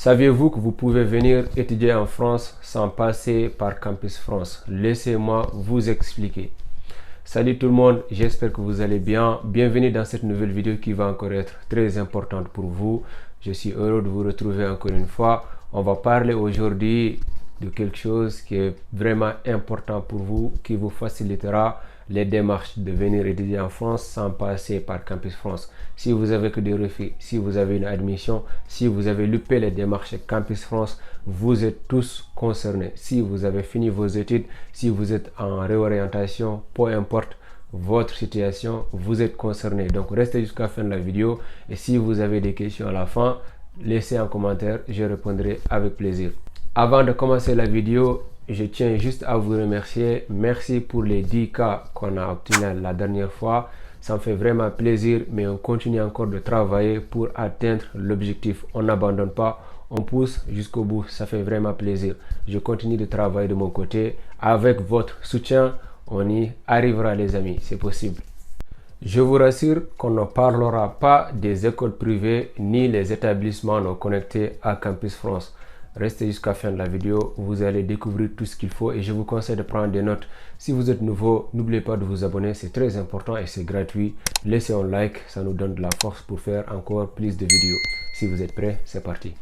Saviez-vous que vous pouvez venir étudier en France sans passer par Campus France? Laissez-moi vous expliquer. Salut tout le monde, j'espère que vous allez bien. Bienvenue dans cette nouvelle vidéo qui va encore être très importante pour vous. Je suis heureux de vous retrouver encore une fois. On va parler aujourd'hui de quelque chose qui est vraiment important pour vous, qui vous facilitera les démarches de venir étudier en France sans passer par Campus France. Si vous avez que des refus, si vous avez une admission, si vous avez loupé les démarches Campus France, vous êtes tous concernés. Si vous avez fini vos études, si vous êtes en réorientation, peu importe votre situation, vous êtes concerné. Donc restez jusqu'à la fin de la vidéo et si vous avez des questions à la fin, laissez un commentaire, je répondrai avec plaisir. Avant de commencer la vidéo, je tiens juste à vous remercier. Merci pour les 10K qu'on a obtenus la dernière fois. Ça me fait vraiment plaisir, mais on continue encore de travailler pour atteindre l'objectif. On n'abandonne pas, on pousse jusqu'au bout. Ça fait vraiment plaisir. Je continue de travailler de mon côté. Avec votre soutien, on y arrivera les amis, c'est possible. Je vous rassure qu'on ne parlera pas des écoles privées ni les établissements non connectés à Campus France. Restez jusqu'à la fin de la vidéo, vous allez découvrir tout ce qu'il faut et je vous conseille de prendre des notes. Si vous êtes nouveau, n'oubliez pas de vous abonner, c'est très important et c'est gratuit. Laissez un like, ça nous donne de la force pour faire encore plus de vidéos. Si vous êtes prêts, c'est parti.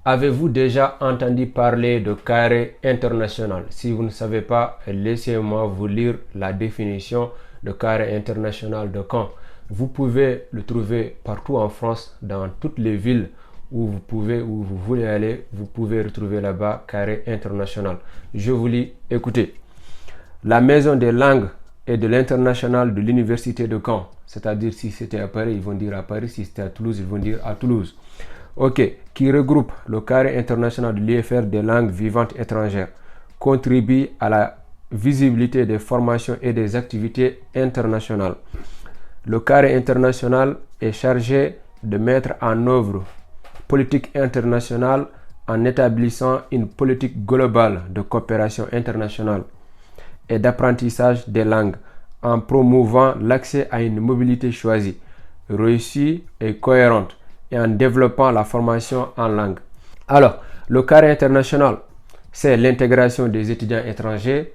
Avez-vous déjà entendu parler de carré international? Si vous ne savez pas, laissez-moi vous lire la définition de carré international de Caen. Vous pouvez le trouver partout en France, dans toutes les villes où vous voulez aller, vous pouvez retrouver là-bas carré international. Je vous lis, écoutez. La maison des langues et de l'international de l'université de Caen, c'est-à-dire si c'était à Paris, ils vont dire à Paris, si c'était à Toulouse, ils vont dire à Toulouse. Ok, qui regroupe le carré international de l'IFR des langues vivantes étrangères, contribue à la visibilité des formations et des activités internationales. Le carré international est chargé de mettre en œuvre politique internationale en établissant une politique globale de coopération internationale et d'apprentissage des langues, en promouvant l'accès à une mobilité choisie, réussie et cohérente, et en développant la formation en langue. Alors, le carré international, c'est l'intégration des étudiants étrangers.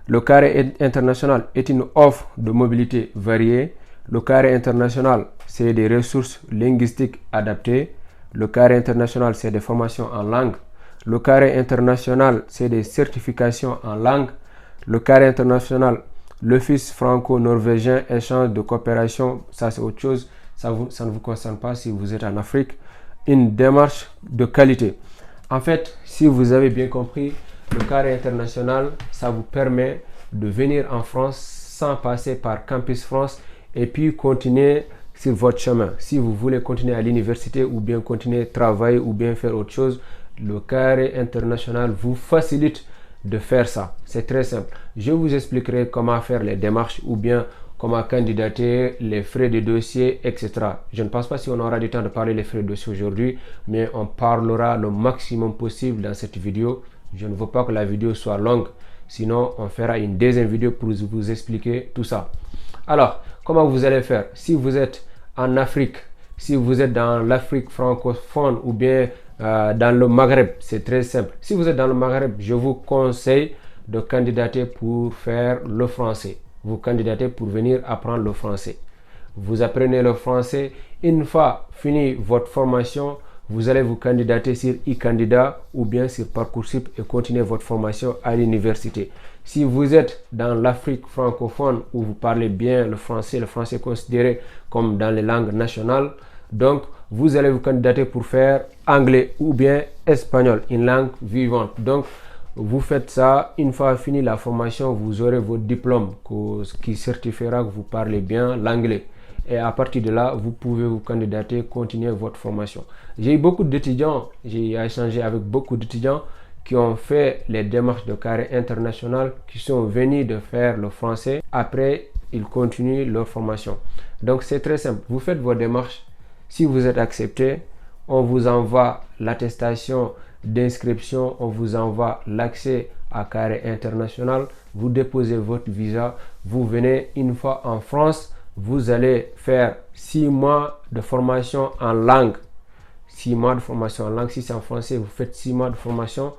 Le carré international est une offre de mobilité variée. Le carré international, c'est des ressources linguistiques adaptées. Le carré international, c'est des formations en langue. Le carré international, c'est des certifications en langue. Le carré international, l'Office franco-norvégien, échange de coopération, ça c'est autre chose. Ça ne vous concerne pas si vous êtes en Afrique. Une démarche de qualité. En fait, si vous avez bien compris, le carré international, ça vous permet de venir en France sans passer par Campus France et puis continuer sur votre chemin. Si vous voulez continuer à l'université ou bien continuer à travailler ou bien faire autre chose, le carré international vous facilite de faire ça. C'est très simple. Je vous expliquerai comment faire les démarches ou bien comment candidater, les frais de dossier, etc. Je ne pense pas si on aura du temps de parler des frais de dossier aujourd'hui, mais on parlera le maximum possible dans cette vidéo. Je ne veux pas que la vidéo soit longue, sinon on fera une deuxième vidéo pour vous expliquer tout ça. Alors, comment vous allez faire? Si vous êtes en Afrique, si vous êtes dans l'Afrique francophone ou bien dans le Maghreb, c'est très simple. Si vous êtes dans le Maghreb, je vous conseille de candidater pour faire le français. Vous candidatez pour venir apprendre le français. Vous apprenez le français. Une fois fini votre formation, vous allez vous candidater sur e-candidat ou bien sur Parcoursup et continuer votre formation à l'université. Si vous êtes dans l'Afrique francophone où vous parlez bien le français est considéré comme dans les langues nationales, donc vous allez vous candidater pour faire anglais ou bien espagnol, une langue vivante. Donc vous faites ça, une fois fini la formation, vous aurez votre diplôme qui certifiera que vous parlez bien l'anglais. Et à partir de là, vous pouvez vous candidater, continuer votre formation. J'ai eu beaucoup d'étudiants, j'ai échangé avec beaucoup d'étudiants qui ont fait les démarches de carré international, qui sont venus de faire le français. Après, ils continuent leur formation. Donc c'est très simple. Vous faites vos démarches. Si vous êtes accepté, on vous envoie l'attestation d'inscription, on vous envoie l'accès à carré international, vous déposez votre visa, vous venez une fois en France, vous allez faire 6 mois de formation en langue. 6 mois de formation en langue. Si c'est en français, vous faites 6 mois de formation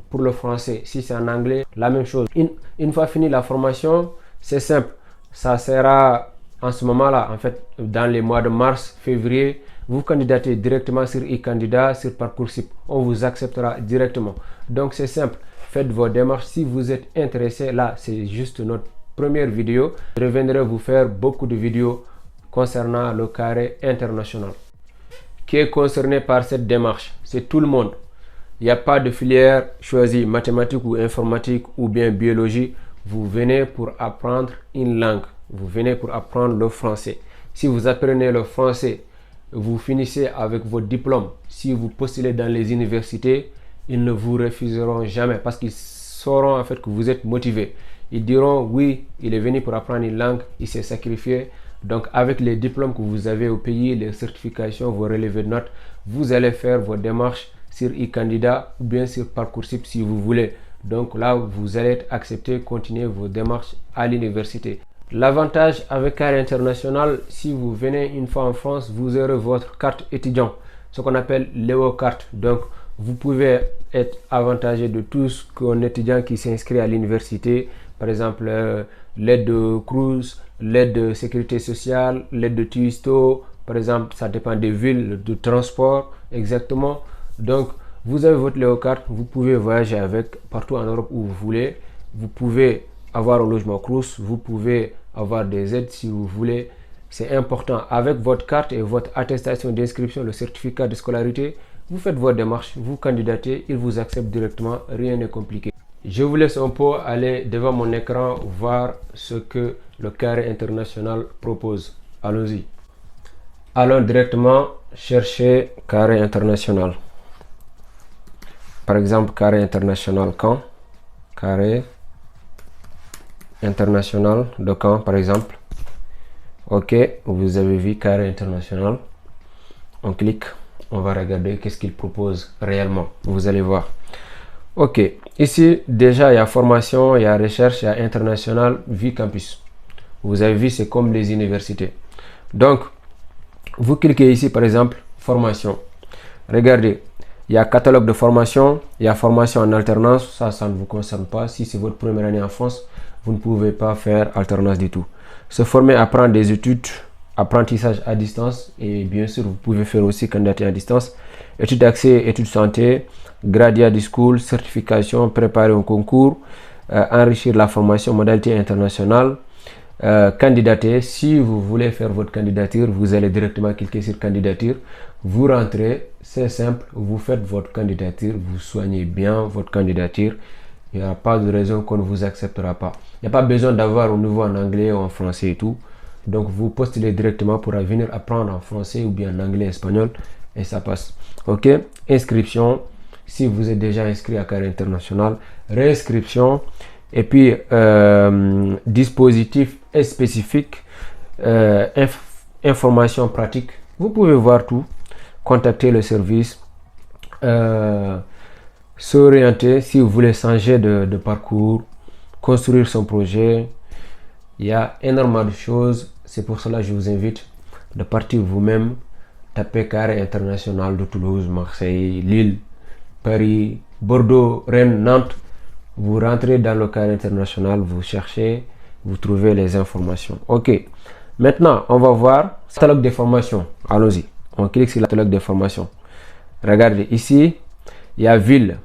pour le français. Si c'est en anglais, la même chose. Une fois fini la formation, c'est simple. Ça sera en ce moment-là, en fait, dans les mois de mars, février, vous candidatez directement sur e-candidat, sur Parcoursup. On vous acceptera directement. Donc, c'est simple. Faites vos démarches. Si vous êtes intéressé, là, c'est juste notre première vidéo. Je reviendrai vous faire beaucoup de vidéos concernant le carré international. Qui est concerné par cette démarche? C'est tout le monde. Il n'y a pas de filière choisie, mathématiques ou informatique ou bien biologie. Vous venez pour apprendre une langue. Vous venez pour apprendre le français. Si vous apprenez le français, vous finissez avec votre diplôme. Si vous postulez dans les universités, ils ne vous refuseront jamais parce qu'ils sauront en fait que vous êtes motivé. Ils diront oui, il est venu pour apprendre une langue, il s'est sacrifié. Donc avec les diplômes que vous avez au pays, les certifications, vos relevés de notes, vous allez faire vos démarches sur e-candidat ou bien sur Parcoursup si vous voulez. Donc là, vous allez être accepté, continuer vos démarches à l'université. L'avantage avec Carré International, si vous venez une fois en France, vous aurez votre carte étudiant, ce qu'on appelle Léo-carte. Donc, vous pouvez être avantagé de tout ce qu'un étudiant qui s'inscrit à l'université, par exemple l'aide de Cruz, l'aide de sécurité sociale, l'aide de Tuisto, par exemple, ça dépend des villes, de transport, exactement. Donc, vous avez votre Léo-carte, vous pouvez voyager avec partout en Europe où vous voulez. Vous pouvez avoir un logement Cruz, vous pouvez avoir des aides si vous voulez. C'est important. Avec votre carte et votre attestation d'inscription, le certificat de scolarité, vous faites vos démarches, vous candidatez, ils vous acceptent directement, rien n'est compliqué. Je vous laisse un peu aller devant mon écran voir ce que le Carré International propose. Allons-y. Allons directement chercher Carré International. Par exemple, Carré International Caen. Carré International de Caen, par exemple. Ok, vous avez vu Carré International. On clique, on va regarder qu'est-ce qu'il propose réellement. Vous allez voir. Ok, ici déjà il y a formation, il y a recherche, il y a international, vie campus. Vous avez vu, c'est comme les universités. Donc, vous cliquez ici par exemple, formation. Regardez, il y a catalogue de formation, il y a formation en alternance, ça ne vous concerne pas. Si c'est votre première année en France, vous ne pouvez pas faire alternance du tout. Se former, apprendre des études, apprentissage à distance et bien sûr vous pouvez faire aussi candidature à distance, études d'accès, études santé, graduate school, certification, préparer un concours, enrichir la formation, modalité internationale, candidater. Si vous voulez faire votre candidature, vous allez directement cliquer sur candidature, vous rentrez, c'est simple, vous faites votre candidature, vous soignez bien votre candidature. Il n'y a pas de raison qu'on ne vous acceptera pas. Il n'y a pas besoin d'avoir un niveau en anglais ou en français et tout. Donc vous postulez directement pour venir apprendre en français ou bien en anglais, espagnol et ça passe. Ok, inscription. Si vous êtes déjà inscrit à Carré International, réinscription et puis dispositif spécifique, information pratique. Vous pouvez voir tout, contacter le service, s'orienter si vous voulez changer de parcours, construire son projet. Il y a énormément de choses. C'est pour cela que je vous invite de partir vous-même, taper Carré International de Toulouse, Marseille, Lille, Paris, Bordeaux, Rennes, Nantes. Vous rentrez dans le Carré International, vous cherchez, vous trouvez les informations. Ok, maintenant on va voir le catalogue des formations. Allons-y, on clique sur le catalogue des formations. Regardez ici, il y a ville.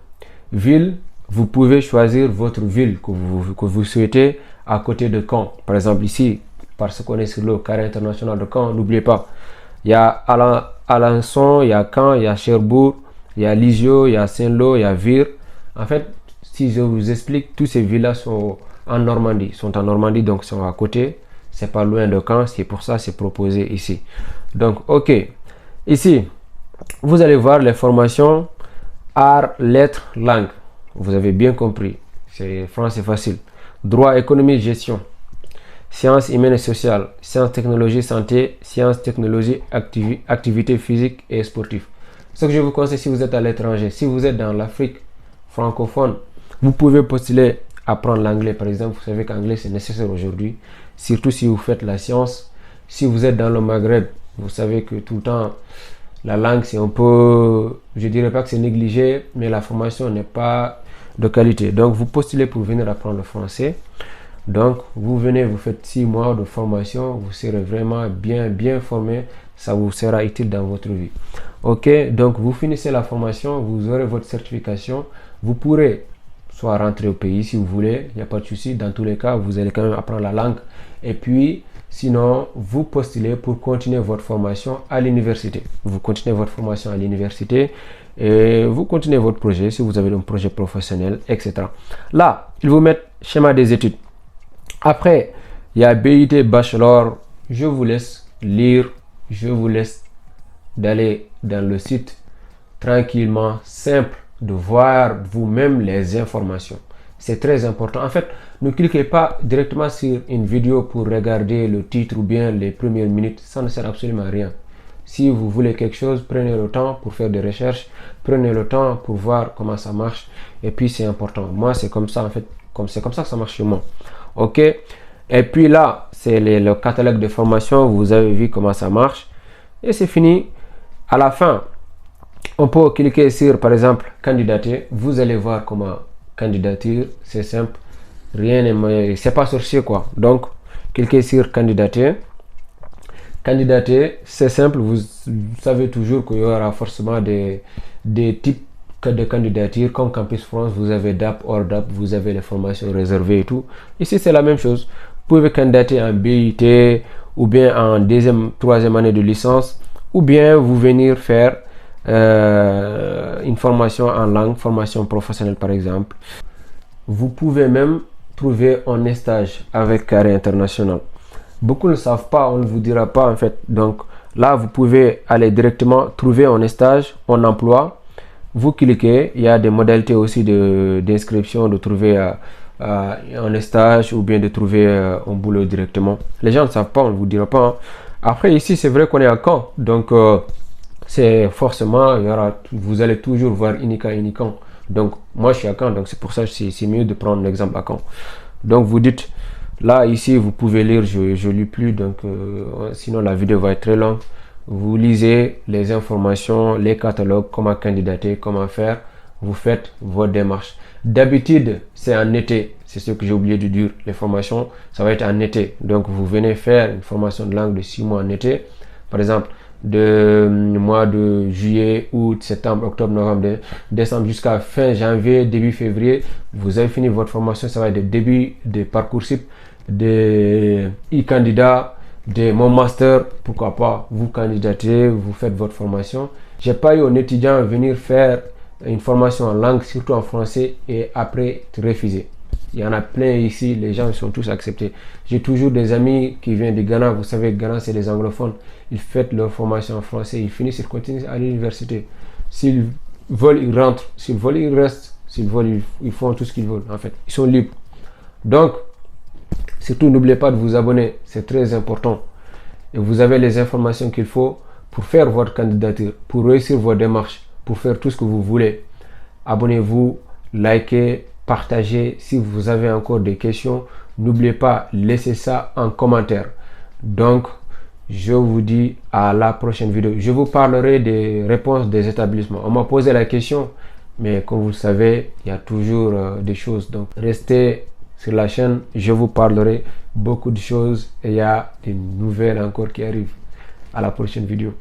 Ville, vous pouvez choisir votre ville que vous souhaitez à côté de Caen. Par exemple ici, parce qu'on est sur le Carré International de Caen, n'oubliez pas, il y a Alençon, il y a Caen, il y a Cherbourg, il y a Lisieux, il y a Saint-Lô, il y a Vire. En fait, si je vous explique, tous ces villas sont en Normandie. Donc sont à côté. C'est pas loin de Caen. C'est pour ça que c'est proposé ici. Donc, ok. Ici, vous allez voir les formations arts, lettres, langues. Vous avez bien compris. C'est facile. Droit, économie, gestion. Sciences humaines et sociales. Sciences, technologie, santé. Sciences, technologie, activité physique et sportive. Ce que je vous conseille si vous êtes à l'étranger, si vous êtes dans l'Afrique francophone, vous pouvez postuler à apprendre l'anglais. Par exemple, vous savez qu'anglais c'est nécessaire aujourd'hui, surtout si vous faites la science. Si vous êtes dans le Maghreb, vous savez que tout le temps la langue, c'est un peu, je dirais pas que c'est négligé, mais la formation n'est pas de qualité. Donc, vous postulez pour venir apprendre le français. Donc, vous venez, vous faites 6 mois de formation, vous serez vraiment bien formé, ça vous sera utile dans votre vie. Ok, donc vous finissez la formation, vous aurez votre certification, vous pourrez soit rentrer au pays si vous voulez, il n'y a pas de souci. Dans tous les cas, vous allez quand même apprendre la langue. Et puis, sinon, vous postulez pour continuer votre formation à l'université. Vous continuez votre formation à l'université et vous continuez votre projet si vous avez un projet professionnel, etc. Là, ils vous mettent schéma des études. Après, il y a BUT Bachelor. Je vous laisse lire, je vous laisse d'aller dans le site tranquillement, simple, de voir vous-même les informations. C'est très important. En fait, ne cliquez pas directement sur une vidéo pour regarder le titre ou bien les premières minutes. Ça ne sert absolument à rien. Si vous voulez quelque chose, prenez le temps pour faire des recherches, prenez le temps pour voir comment ça marche. Et puis, c'est important. Moi, c'est comme ça, en fait, c'est comme ça que ça marche chez moi. Ok, et puis là c'est le catalogue de formation, vous avez vu comment ça marche et c'est fini. À la fin on peut cliquer sur par exemple candidater, vous allez voir comment candidature, c'est simple, rien n'est, c'est pas sorcier quoi. Donc cliquez sur candidater, c'est simple, vous savez toujours qu'il y aura forcément des types de candidature comme Campus France, vous avez DAP, hors DAP, vous avez les formations réservées et tout. Ici c'est la même chose, vous pouvez candidater en BUT ou bien en deuxième, troisième année de licence ou bien vous venir faire une formation en langue, formation professionnelle par exemple. Vous pouvez même trouver un stage avec Carré International. Beaucoup ne savent pas, on ne vous dira pas en fait. Donc là vous pouvez aller directement trouver un stage, un emploi. Vous cliquez, il y a des modalités aussi d'inscription, de trouver un stage ou bien de trouver un boulot directement. Les gens ne savent pas, on ne vous dira pas. Hein. Après ici, c'est vrai qu'on est à Caen, donc c'est forcément, vous allez toujours voir Unicamp. Donc moi je suis à Caen, donc c'est pour ça que c'est mieux de prendre l'exemple à Caen. Donc vous dites, là ici vous pouvez lire, je lis plus, donc sinon la vidéo va être très longue. Vous lisez les informations, les catalogues, comment candidater, comment faire. Vous faites vos démarches. D'habitude, c'est en été. C'est ce que j'ai oublié de dire. Les formations, ça va être en été. Donc, vous venez faire une formation de langue de 6 mois en été. Par exemple, de mois de juillet, août, septembre, octobre, novembre, décembre jusqu'à fin janvier, début février. Vous avez fini votre formation. Ça va être le début de Parcoursup, de e-candidat, de mon master, pourquoi pas, vous candidatez, vous faites votre formation. J'ai pas eu un étudiant venir faire une formation en langue, surtout en français, et après refuser. Il y en a plein ici, les gens sont tous acceptés. J'ai toujours des amis qui viennent du Ghana, vous savez, Ghana c'est des anglophones. Ils font leur formation en français, ils finissent, ils continuent à l'université. S'ils veulent, ils rentrent. S'ils veulent, ils restent. S'ils veulent, ils font tout ce qu'ils veulent, en fait. Ils sont libres. Donc, surtout, n'oubliez pas de vous abonner, c'est très important. Et vous avez les informations qu'il faut pour faire votre candidature, pour réussir vos démarches, pour faire tout ce que vous voulez. Abonnez-vous, likez, partagez. Si vous avez encore des questions, n'oubliez pas, laissez ça en commentaire. Donc, je vous dis à la prochaine vidéo. Je vous parlerai des réponses des établissements. On m'a posé la question, mais comme vous le savez, il y a toujours des choses. Donc, restez sur la chaîne, je vous parlerai beaucoup de choses et il y a des nouvelles encore qui arrivent. À la prochaine vidéo.